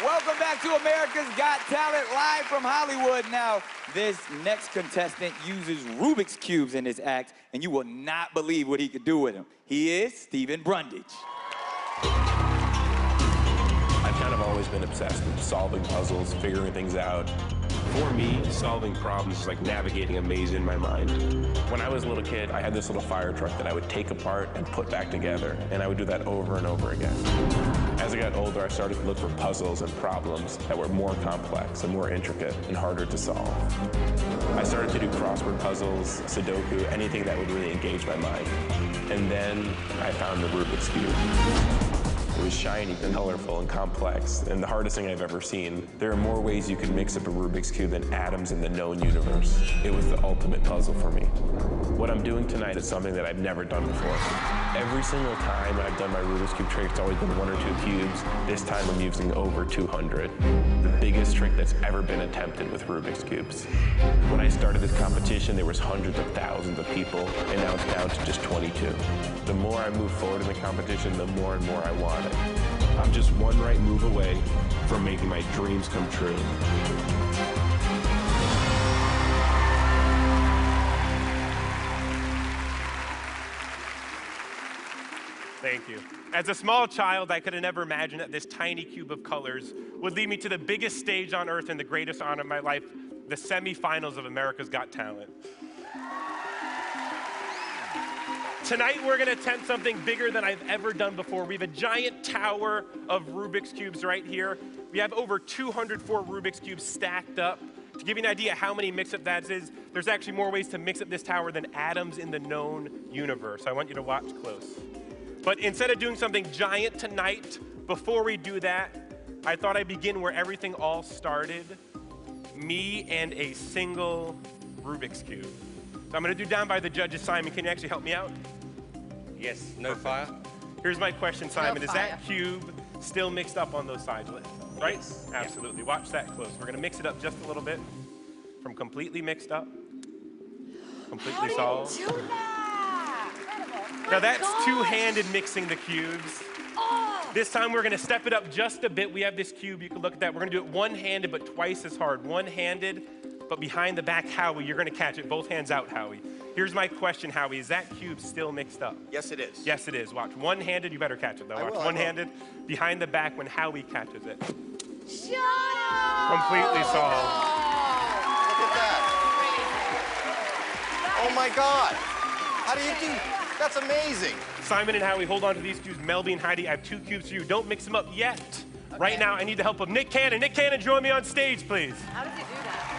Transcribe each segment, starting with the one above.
Welcome back to America's Got Talent, live from Hollywood. Now, this next contestant uses Rubik's Cubes in his act, and you will not believe what he could do with them. He is Stephen Brundage. I've kind of always been obsessed with solving puzzles, figuring things out. For me, solving problems is like navigating a maze in my mind. When I was a little kid, I had this little fire truck that I would take apart and put back together, and I would do that over and over again. As I got older, I started to look for puzzles and problems that were more complex and more intricate and harder to solve. I started to do crossword puzzles, Sudoku, anything that would really engage my mind. And then I found the Rubik's Cube. It was shiny and colorful and complex, and the hardest thing I've ever seen. There are more ways you can mix up a Rubik's Cube than atoms in the known universe. It was the ultimate puzzle for me. What I'm doing tonight is something that I've never done before. Every single time I've done my Rubik's Cube trick, it's always been 1 or 2 cubes. This time I'm using over 200. The biggest trick that's ever been attempted with Rubik's Cubes. When I started this competition, there was hundreds of thousands of people, and now it's down to just 22. The more I move forward in the competition, the more and more I want it. I'm just one right move away from making my dreams come true. Thank you. As a small child, I could have never imagined that this tiny cube of colors would lead me to the biggest stage on earth and the greatest honor of my life, the semifinals of America's Got Talent. Tonight, we're gonna attempt something bigger than I've ever done before. We have a giant tower of Rubik's Cubes right here. We have over 204 Rubik's Cubes stacked up. To give you an idea how many mix-up that is, there's actually more ways to mix up this tower than atoms in the known universe. I want you to watch close. But instead of doing something giant tonight, before we do that, I thought I'd begin where everything all started, me and a single Rubik's Cube. So I'm gonna do down by the judges. Simon, can you actually help me out? Yes, no fire. Here's my question, Simon. No Is fire. that cube still mixed up on those sides, right? Yes. Absolutely. Watch that close. We're gonna mix it up just a little bit. From completely mixed up, completely solved. How do you do that? Incredible. Now that's God. two-handed mixing the cubes. Oh. This time we're gonna step it up just a bit. We have this cube, you can look at that. We're gonna do it one-handed, but twice as hard. One-handed, but behind the back, Howie, you're gonna catch it. Both hands out, Howie. Here's my question, Howie. Is that cube still mixed up? Yes, it is. Yes, it is. Watch. One-handed, you better catch it though. Watch. I will. One-handed, behind the back when Howie catches it. Shut up. Completely solved. Look at that. Oh my God. How do you do? That's amazing. Simon and Howie, hold on to these cubes. Melby and Heidi, I have 2 cubes for you. Don't mix them up yet. Okay. Right now, I need the help of Nick Cannon. Nick Cannon, join me on stage, please. How does he do that?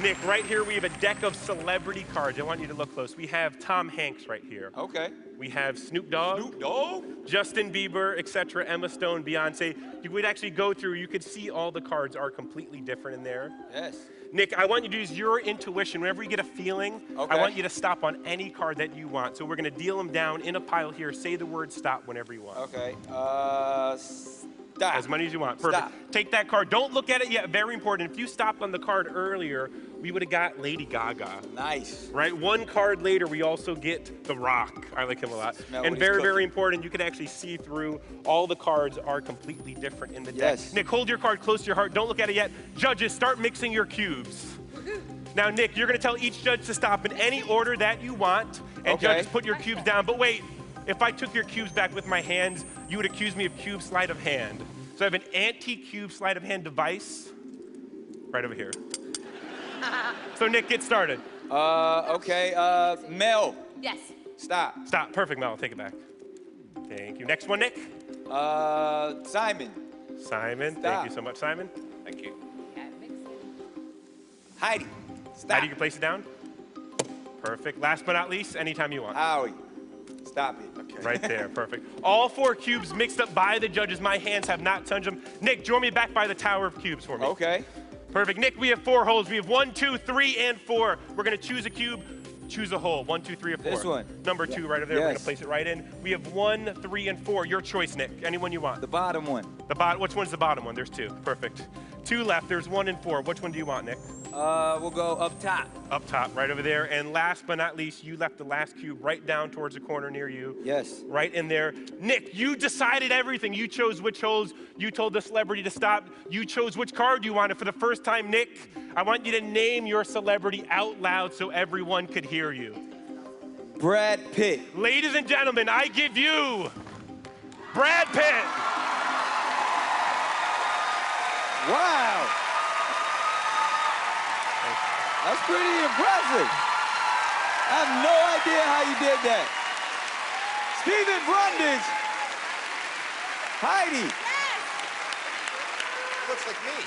Nick, right here we have a deck of celebrity cards. I want you to look close. We have Tom Hanks right here. Okay. We have Snoop Dogg. Snoop Dogg? Justin Bieber, etc., Emma Stone, Beyonce. You would actually go through, you could see all the cards are completely different in there. Yes. Nick, I want you to use your intuition. Whenever you get a feeling, Okay. I want you to stop on any card that you want. So we're gonna deal them down in a pile here. Say the word stop whenever you want. Okay. Stop. As many as you want. Perfect. Stop. Take that card. Don't look at it yet. Very important. If you stopped on the card earlier, we would have got Lady Gaga. Nice. Right? One card later, we also get The Rock. I like him a lot. Smell And what he's very, cooking. very important, you can actually see through. All the cards are completely different in the deck. Yes. Nick, hold your card close to your heart. Don't look at it yet. Judges, start mixing your cubes. Now, Nick, you're going to tell each judge to stop in any order that you want. And Okay. judges, put your cubes down. But wait, if I took your cubes back with my hands, you would accuse me of cube sleight of hand. So I have an anti-cube sleight of hand device right over here. So Nick, get started. Okay. Mel. Yes. Stop. Stop. Perfect, Mel. Take it back. Thank you. Next one, Nick. Simon. Simon. Stop. Thank you so much, Simon. Thank you. Yeah, it makes it. Heidi. Stop. How do you place it down? Perfect. Last but not least, anytime you want. Howie. Stop it. Okay. Right there. Perfect. All 4 cubes mixed up by the judges. My hands have not touched them. Nick, join me back by the tower of cubes for me. Okay. Perfect. Nick, we have 4 holes. We have 1, 2, 3, and 4. We're going to choose a cube. Choose a hole. 1, 2, 3, or 4. This one. Number 2 right over there. We're going Yes. to place it right in. We have 1, 3, and 4. Your choice, Nick. Anyone you want. The bottom one. Which one's the bottom one? There's 2. Perfect. 2 left. There's 1 and 4. Which one do you want, Nick? We'll go up top. Up top, right over there. And last but not least, you left the last cube right down towards the corner near you. Yes. Right in there. Nick, you decided everything. You chose which holes. You told the celebrity to stop. You chose which card you wanted. For the first time, Nick, I want you to name your celebrity out loud so everyone could hear you. Brad Pitt. Ladies and gentlemen, I give you Brad Pitt. Wow. That's pretty impressive. I have no idea how you did that. Stephen Brundage. Heidi. Looks like me.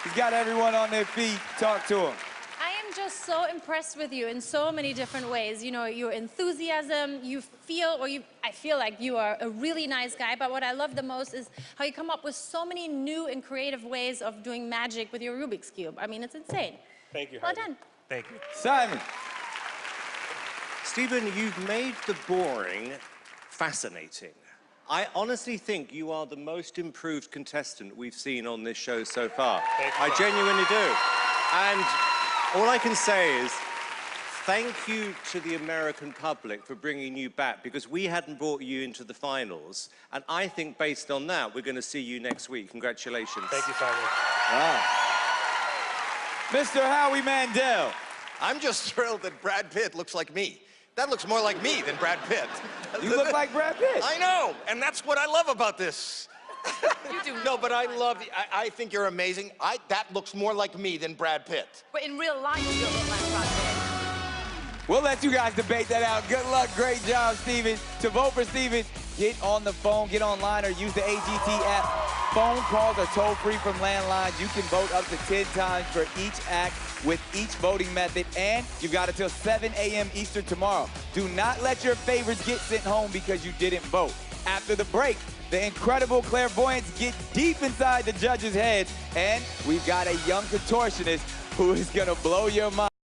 He's got everyone on their feet. Talk to him. I am just so impressed with you in so many different ways. You know, your enthusiasm, I feel like you are a really nice guy, but what I love the most is how you come up with so many new and creative ways of doing magic with your Rubik's Cube. I mean, it's insane. Thank you, Well Heidi. done. Thank you. Simon. Stephen, you've made the boring fascinating. I honestly think you are the most improved contestant we've seen on this show so far. Thank you, I genuinely do. And all I can say is thank you to the American public for bringing you back, because we hadn't brought you into the finals. And I think based on that, we're going to see you next week. Congratulations. Thank you, Simon. Wow. Mr. Howie Mandel. I'm just thrilled that Brad Pitt looks like me. That looks more like me than Brad Pitt. You look like Brad Pitt. I know, and that's what I love about this. You do. No, but I think you're amazing. That looks more like me than Brad Pitt. But in real life, you don't look like Brad Pitt. We'll let you guys debate that out. Good luck. Great job, Steven. To vote for Steven, get on the phone, get online, or use the AGT app. Phone calls are toll-free from landlines. You can vote up to 10 times for each act with each voting method, and you've got until 7 a.m. Eastern tomorrow. Do not let your favorites get sent home because you didn't vote. After the break, the incredible clairvoyants get deep inside the judges' heads, and we've got a young contortionist who is going to blow your mind.